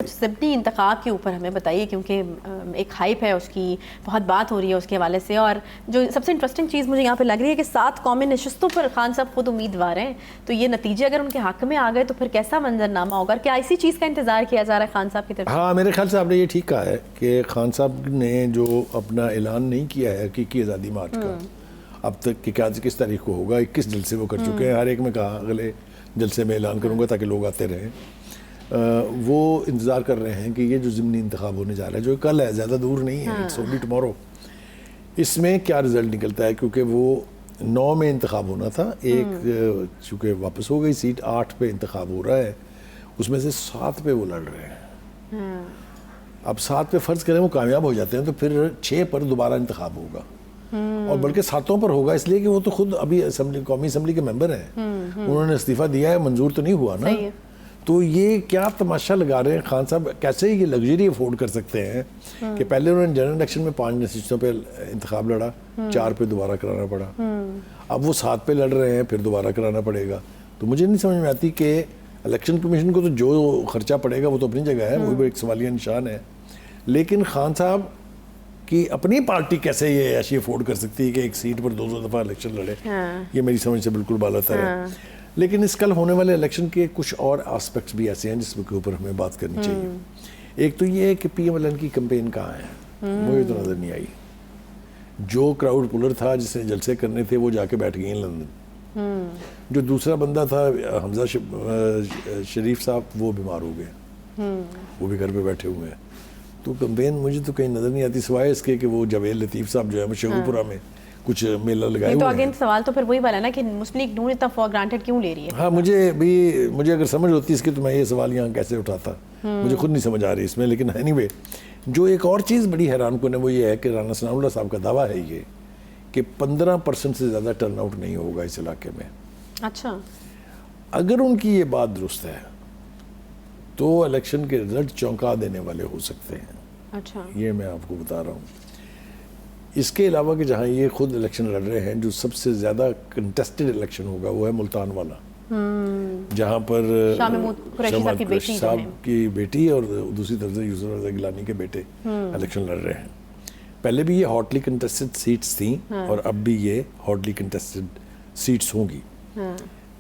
ضمنی انتخاب کے اوپر ہمیں بتائیے، کیونکہ ایک ہائپ ہے اس کی، بہت بات ہو رہی ہے اس کے حوالے سے، اور جو سب سے انٹرسٹنگ چیز مجھے یہاں پہ لگ رہی ہے کہ 7 قومی نشستوں پر خان صاحب خود امیدوار ہیں، تو یہ نتیجے اگر ان کے حق میں آ گئے تو پھر کیسا منظرنامہ ہوگا؟ کیا اسی چیز کا انتظار کیا جا رہا ہے خان صاحب کی طرف سے؟ ہاں، میرے خیال سے آپ نے یہ ٹھیک کہا ہے کہ خان صاحب نے جو اپنا اعلان نہیں کیا ہے حقیقی آزادی مارچ کا اب تک کہ کس تاریخ کو ہوگا، 21 جلسے وہ کر چکے ہیں، ہر ایک میں کہا اگلے جلسے میں اعلان کروں گا تاکہ لوگ آتے رہیں۔ وہ انتظار کر رہے ہیں کہ یہ جو ضمنی انتخاب ہونے جا رہا ہے، جو کل ہے، زیادہ دور نہیں ہے، اٹس اونلی ٹمارو، اس میں کیا رزلٹ نکلتا ہے، کیونکہ وہ 9 میں انتخاب ہونا تھا، ایک چونکہ واپس ہو گئی سیٹ، 8 پہ انتخاب ہو رہا ہے، اس میں سے 7 پہ وہ لڑ رہے ہیں۔ اب 7 پہ فرض کریں وہ کامیاب ہو جاتے ہیں تو پھر 6 پر دوبارہ انتخاب ہوگا، اور بلکہ 7 پر ہوگا، اس لیے کہ وہ تو خود ابھی قومی اسمبلی کے ممبر ہیں، انہوں نے استعفیٰ دیا ہے، منظور تو نہیں ہوا نا۔ تو یہ کیا تماشا لگا رہے ہیں خان صاحب، کیسے یہ لگژری افورڈ کر سکتے ہیں کہ پہلے انہوں نے جنرل الیکشن میں 5 نشستوں پہ انتخاب لڑا، 4 پہ دوبارہ کرانا پڑا، اب وہ 7 پہ لڑ رہے ہیں، پھر دوبارہ کرانا پڑے گا۔ تو مجھے نہیں سمجھ میں آتی کہ الیکشن کمیشن کو تو جو خرچہ پڑے گا وہ تو اپنی جگہ ہے، وہ بھی ایک سوالیہ نشان ہے، لیکن خان صاحب کی اپنی پارٹی کیسے یہ ایسی افورڈ کر سکتی ہے کہ ایک سیٹ پر 2 دفعہ الیکشن لڑے، یہ میری سمجھ سے بالکل بالا تر ہے۔ لیکن اس کل ہونے والے الیکشن کے کچھ اور آسپیکٹس بھی ایسے ہیں جس کے اوپر ہمیں بات کرنی چاہیے۔ ایک تو یہ ہے کہ پی ایم ایل این کی کمپین کہاں ہے، مجھے تو نظر نہیں آئی۔ جو کراؤڈ پولر تھا جس نے جلسے کرنے تھے وہ جا کے بیٹھ گئے ہیں لندن، جو دوسرا بندہ تھا حمزہ شریف صاحب وہ بیمار ہو گئے، وہ بھی گھر پہ بیٹھے ہوئے ہیں، تو کمپین مجھے تو کہیں نظر نہیں آتی سوائے اس کے کہ وہ جاوید لطیف صاحب جو ہے شیخوپورہ میں کچھ میلہ لگائے ہوئے ہیں۔ تو اگین سوال تو پھر وہی والا نا کہ مسلم لیگ نون اتنا فار گرانٹڈ کیوں لے رہی ہے؟ ہاں، مجھے اگر سمجھ ہوتی اس کی تو میں یہ سوال یہاں کیسے اٹھاتا، مجھے خود نہیں سمجھ آ رہی اس میں۔ لیکن اینی وے، جو ایک اور چیز بڑی حیران کن ہے وہ یہ ہے کہ رانا ثناء اللہ صاحب کا دعویٰ ہے یہ کہ 15% سے زیادہ ٹرن آؤٹ نہیں ہوگا اس علاقے میں۔ اچھا، اگر ان کی یہ بات درست ہے تو الیکشن کے رزلٹ چونکا دینے والے ہو سکتے ہیں۔ اچھا، یہ میں آپ کو بتا رہا ہوں۔ اس کے علاوہ کہ جہاں یہ خود الیکشن لڑ رہے ہیں، جو سب سے زیادہ کنٹیسٹڈ الیکشن ہوگا وہ ہے ملتان والا، جہاں پر شاہ محمود قریشی صاحب کی بیٹی اور دوسری طرف سے یوسف رضا گیلانی کے بیٹے الیکشن لڑ رہے ہیں۔ پہلے بھی یہ ہاٹلی کنٹیسٹڈ سیٹس تھیں اور ب بھی یہ ہاٹلی کنٹیسٹڈ سیٹس ہوں گی۔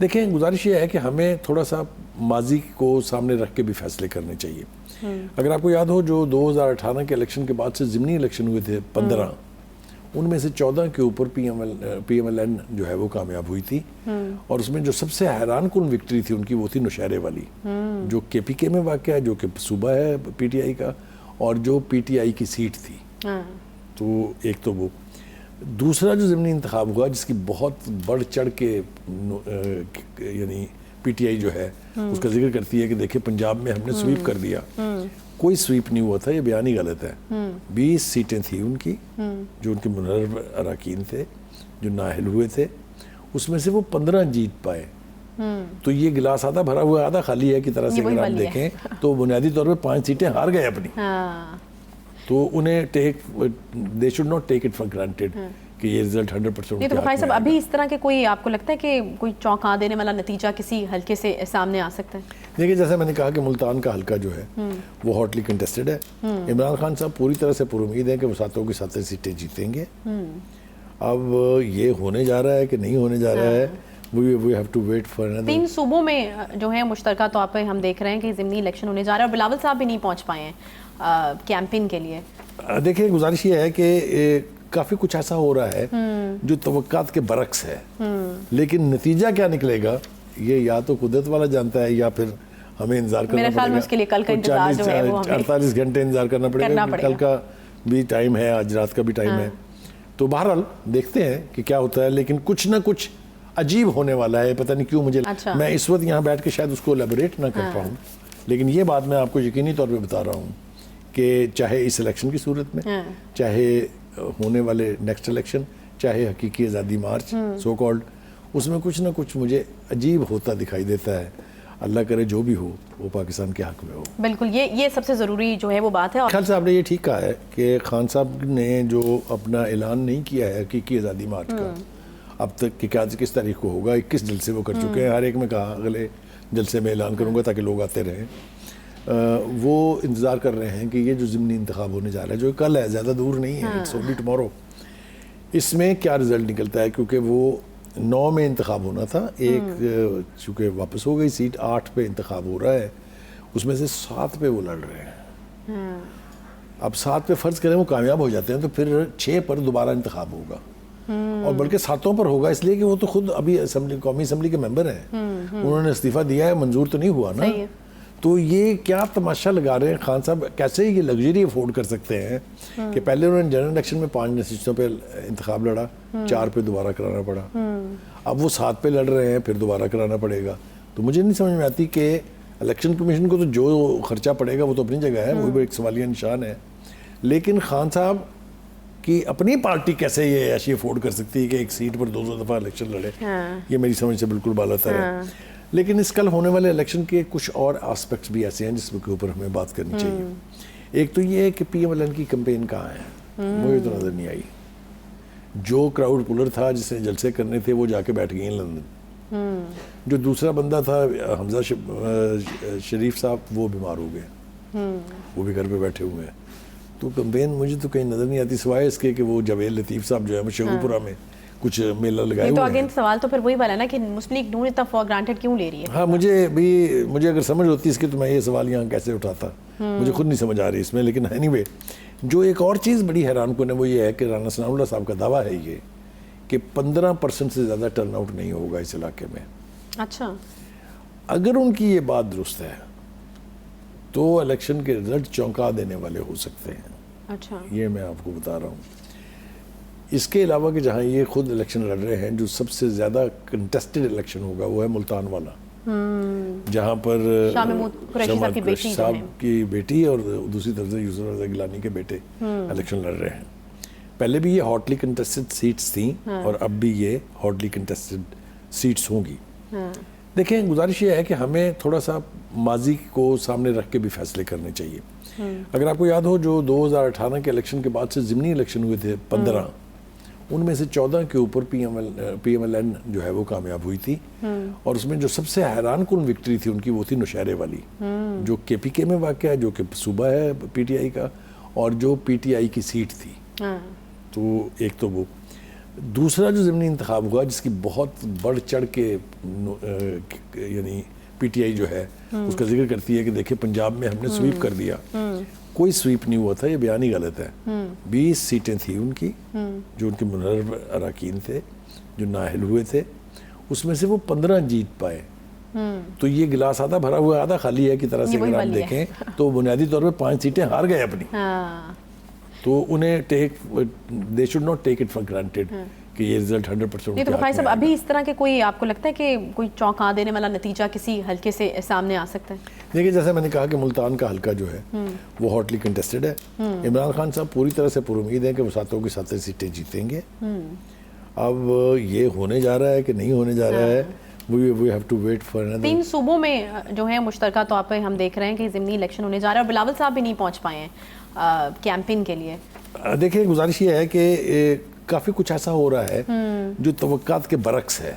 دیکھیں، گزارش یہ ہے کہ ہمیں تھوڑا سا ماضی کو سامنے رکھ کے بھی فیصلے کرنے چاہیے۔ اگر آپ کو یاد ہو جو 2018 کے الیکشن کے بعد سے ضمنی الیکشن ہوئے تھے 15، ان میں سے 14 کے اوپر پی ایم ایل این جو ہے وہ کامیاب ہوئی تھی، اور اس میں جو سب سے حیران کن وکٹری تھی ان کی وہ تھی نوشہرے والی، جو کے پی کے میں واقع ہے، جو کہ صوبہ ہے پی ٹی آئی کا، اور جو پی ٹی آئی کی سیٹ تھی۔ تو ایک تو وہ، دوسرا جو ضمنی انتخاب ہوا جس کی بہت بڑھ چڑھ کے یعنی پی ٹی آئی جو ہے اس کا ذکر کرتی ہے کہ دیکھیں پنجاب میں ہم نے سویپ کر دیا، کوئی سویپ نہیں ہوا تھا، یہ بیان ہی غلط ہے۔ 20 سیٹیں تھیں ان کی جو ان کے منحرف اراکین تھے جو نااہل ہوئے تھے، اس میں سے وہ 15 جیت پائے۔ تو یہ گلاس آدھا بھرا ہوا آدھا خالی ہے کی طرح سے اگر آپ دیکھیں تو بنیادی طور پہ 5 سیٹیں ہار گئے اپنی، تو انہیں they should not take it for granted کہ یہ رزلٹ 100%۔ نہیں تو بخاری صاحب، ابھی اس طرح کے کوئی آپ کو لگتا ہے کہ کوئی چونکا دینے والا نتیجہ کسی حلقے سے سامنے آ سکتا ہے؟ دیکھیں، جیسے میں نے کہا کہ ملتان کا حلقہ جو ہے وہ ہاٹلی کنٹیسٹڈ ہے، عمران خان صاحب پوری طرح سے پر امید ہے کہ وہ 7 کی 7 سیٹیں جیتیں گے۔ اب یہ ہونے جا رہا ہے کہ نہیں ہونے جا رہا ہے، we have to wait for another۔ 3 صوبوں میں جو ہے مشترکہ طور پہ ہم دیکھ رہے ہیں کہ ضمنی الیکشن ہونے جا رہا ہے، اور بلاول صاحب بھی نہیں پہنچ پائے ہیں کیمپین کے لیے۔ دیکھیں، گزارش یہ ہے کہ کافی کچھ ایسا ہو رہا ہے جو توقعات کے برعکس ہے، لیکن نتیجہ کیا نکلے گا یہ یا تو قدرت والا جانتا ہے یا پھر ہمیں انتظار کرنا پڑے گا۔ میرے خیال میں اس کے لیے کل کا انتظار جو ہے وہ 48 گھنٹے انتظار کرنا پڑے گا، کل کا بھی ٹائم ہے، آج رات کا بھی ٹائم ہے۔ تو بہرحال دیکھتے ہیں کہ کیا ہوتا ہے، لیکن کچھ نہ کچھ عجیب ہونے والا ہے، پتہ نہیں کیوں مجھے میں اس وقت یہاں بیٹھ کے شاید اس کو ایلیبوریٹ نہ کر پاؤں، لیکن یہ بات میں آپ کو یقینی طور پہ بتا رہا ہوں کہ چاہے اس الیکشن کی صورت میں، چاہے ہونے والے نیکسٹ الیکشن، چاہے حقیقی آزادی مارچ سو کالڈ، اس میں کچھ نہ کچھ مجھے عجیب ہوتا دکھائی دیتا ہے۔ اللہ کرے جو بھی ہو وہ پاکستان کے حق میں ہو۔ بالکل، یہ سب سے ضروری جو ہے وہ بات ہے۔ خیال صاحب نے یہ ٹھیک کہا ہے کہ خان صاحب نے جو اپنا اعلان نہیں کیا ہے حقیقی آزادی مارچ کا اب تک کہ کس تاریخ کو ہوگا، 21 جلسے وہ کر چکے ہیں، ہر ایک میں کہا اگلے جلسے میں اعلان کروں گا تاکہ لوگ آتے رہیں۔ وہ انتظار کر رہے ہیں کہ یہ جو ضمنی انتخاب ہونے جا رہا ہے جو کل ہے، زیادہ دور نہیں ہے، اٹس اونلی ٹمارو، اس میں کیا رزلٹ نکلتا ہے، کیونکہ وہ 9 میں انتخاب ہونا تھا، ایک چونکہ واپس ہو گئی سیٹ، 8 پہ انتخاب ہو رہا ہے، اس میں سے 7 پہ وہ لڑ رہے ہیں۔ اب 7 پہ فرض کریں وہ کامیاب ہو جاتے ہیں تو پھر 6 پر دوبارہ انتخاب ہوگا، اور بلکہ 7 پر ہوگا، اس لیے کہ وہ تو خود ابھی قومی اسمبلی کے ممبر ہیں، انہوں نے استعفیٰ دیا ہے، منظور تو نہیں ہوا نا۔ تو یہ کیا تماشا لگا رہے ہیں خان صاحب، کیسے یہ لگژری افورڈ کر سکتے ہیں کہ پہلے انہوں نے جنرل الیکشن میں 5 نشستوں پہ انتخاب لڑا، 4 پہ دوبارہ کرانا پڑا، اب وہ 7 پہ لڑ رہے ہیں، پھر دوبارہ کرانا پڑے گا۔ تو مجھے نہیں سمجھ میں آتی کہ الیکشن کمیشن کو تو جو خرچہ پڑے گا وہ تو اپنی جگہ ہے، وہ بھی ایک سوالیہ نشان ہے، لیکن خان صاحب کی اپنی پارٹی کیسے یہ ایسی افورڈ کر سکتی ہے کہ ایک سیٹ پر 200 دفعہ الیکشن لڑے، یہ میری سمجھ سے بالکل بالا تر ہے۔ لیکن اس کل ہونے والے الیکشن کے کچھ اور آسپیکٹس بھی ایسے ہیں جس کے اوپر ہمیں بات کرنی چاہیے۔ ایک تو یہ ہے کہ پی ایم ایل این کی کمپین کہاں ہے، مجھے تو نظر نہیں آئی۔ جو کراؤڈ پولر تھا جس نے جلسے کرنے تھے وہ جا کے بیٹھ گئے ہیں لندن، جو دوسرا بندہ تھا حمزہ شریف صاحب وہ بیمار ہو گئے، وہ بھی گھر پہ بیٹھے ہوئے ہیں۔ تو کمپین مجھے تو کہیں نظر نہیں آتی سوائے اس کے کہ وہ جاوید لطیف صاحب جو ہے مشہور پورہ میں کچھ میلہ لگائے تو ہوئے ہیں۔ اگین سوال تو پھر وہی والا نا کہ مسلم لیگ نون اتنا فار گرانٹیڈ کیوں لے رہی ہے؟ ہاں مجھے اگر سمجھ ہوتی اس کی تو میں یہ سوال یہاں کیسے اٹھاتا، مجھے خود نہیں سمجھ آ رہی اس میں۔ لیکن اینی وے جو ایک اور چیز بڑی حیران کن ہے وہ یہ ہے کہ رانا ثناء اللہ صاحب کا دعویٰ ہے یہ کہ 15% سے زیادہ ٹرن آؤٹ نہیں ہوگا اس علاقے میں۔ اچھا، اگر ان کی یہ بات درست ہے تو الیکشن کے رزلٹ چونکا دینے والے ہو سکتے ہیں۔ اچھا، یہ میں آپ کو بتا رہا ہوں۔ اس کے علاوہ کہ جہاں یہ خود الیکشن لڑ رہے ہیں، جو سب سے زیادہ کنٹیسٹڈ الیکشن ہوگا وہ ہے ملتان والا، جہاں پر شاہ محمود قریشی صاحب کی بیٹی صاحب کی بیٹی اور دوسری طرف سے یوسف رضا گیلانی کے بیٹے الیکشن لڑ رہے ہیں۔ پہلے بھی یہ ہاٹلی کنٹیسٹڈ سیٹس تھیں اور اب بھی یہ ہاٹلی کنٹیسٹڈ سیٹس ہوں گی۔ دیکھیں گزارش یہ ہے کہ ہمیں تھوڑا سا ماضی کو سامنے رکھ کے بھی فیصلے کرنے چاہیے۔ اگر آپ کو یاد ہو جو 2018 کے الیکشن کے بعد سے ضمنی الیکشن ہوئے تھے 15، ان میں سے 14 کے اوپر پی ایم ایل این جو ہے وہ کامیاب ہوئی تھی، اور اس میں جو سب سے حیران کن وکٹری تھی ان کی وہ تھی نوشہرے والی، جو کے پی کے میں واقع ہے، جو کہ صوبہ ہے پی ٹی آئی کا، اور جو پی ٹی آئی کی سیٹ تھی۔ تو ایک تو وہ، دوسرا جو ضمنی انتخاب ہوا جس کی بہت بڑھ چڑھ کے یعنی پی ٹی آئی جو ہے اس کا ذکر کرتی ہے کہ دیکھیں پنجاب میں ہم نے سویپ کر دیا، کوئی سویپ نہیں ہوا تھا، یہ بیان ہی غلط ہے۔ 20 سیٹیں تھیں ان کی جو ان کے منحرف اراکین تھے جو نااہل ہوئے تھے، اس میں سے وہ 15 جیت پائے۔ تو یہ گلاس آدھا بھرا ہوا آدھا خالی ہے کی طرح سے اگر آپ دیکھیں تو بنیادی طور پہ 5 سیٹیں ہار گئے اپنی۔ تو انہیں they should not take it for granted کہ یہ رزلٹ 100%۔ نہیں تو بخاری صاحب ابھی اس طرح کے کوئی آپ کو لگتا ہے کہ کوئی چونکا دینے والا نتیجہ کسی حلقے سے سامنے آ سکتا ہے؟ دیکھیے جیسے میں نے کہا کہ ملتان کا حلقہ جو ہے وہ ہاٹلی کنٹیسٹڈ ہے، عمران خان صاحب پوری طرح سے پر امید ہے کہ وہ 7 کی 7 سیٹیں جیتیں گے۔ اب یہ ہونے جا رہا ہے کہ نہیں ہونے جا رہا ہے، we have to wait for another۔ 3 صوبوں میں جو ہے مشترکہ طور پہ ہم دیکھ رہے ہیں کہ ضمنی الیکشن ہونے جا رہا ہے، اور بلاول صاحب بھی نہیں پہنچ پائے ہیں کیمپین کے لیے۔ دیکھیں گزارش یہ ہے کہ کافی کچھ ایسا ہو رہا ہے جو توقعات کے برعکس ہے،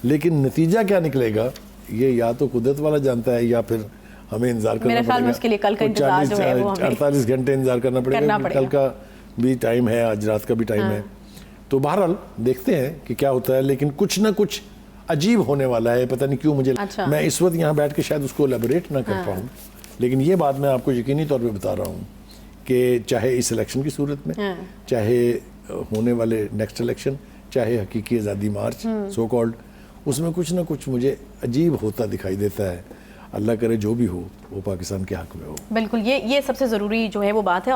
لیکن نتیجہ کیا نکلے گا یہ یا تو قدرت والا جانتا ہے یا پھر ہمیں انتظار کرنا میرے خیال میں اس کے لیے کل کا انتظار جو ہے وہ ہمیں 48 گھنٹے انتظار کرنا پڑے گا، کل کا بھی ٹائم ہے، آج رات کا بھی ٹائم ہے۔ تو بہرحال دیکھتے ہیں کہ کیا ہوتا ہے، لیکن کچھ نہ کچھ عجیب ہونے والا ہے، پتہ نہیں کیوں مجھے میں اس وقت یہاں بیٹھ کے شاید اس کو ایلیبوریٹ نہ کر پاؤں، لیکن یہ بات میں آپ کو یقینی طور پہ بتا رہا ہوں کہ چاہے اس الیکشن کی صورت میں، چاہے ہونے والے نیکسٹ الیکشن، چاہے حقیقی آزادی مارچ سو کالڈ، اس میں کچھ نہ کچھ مجھے عجیب ہوتا دکھائی دیتا ہے۔ اللہ کرے جو بھی ہو وہ پاکستان کے حق میں ہو۔ بالکل، یہ سب سے ضروری جو ہے وہ بات ہے۔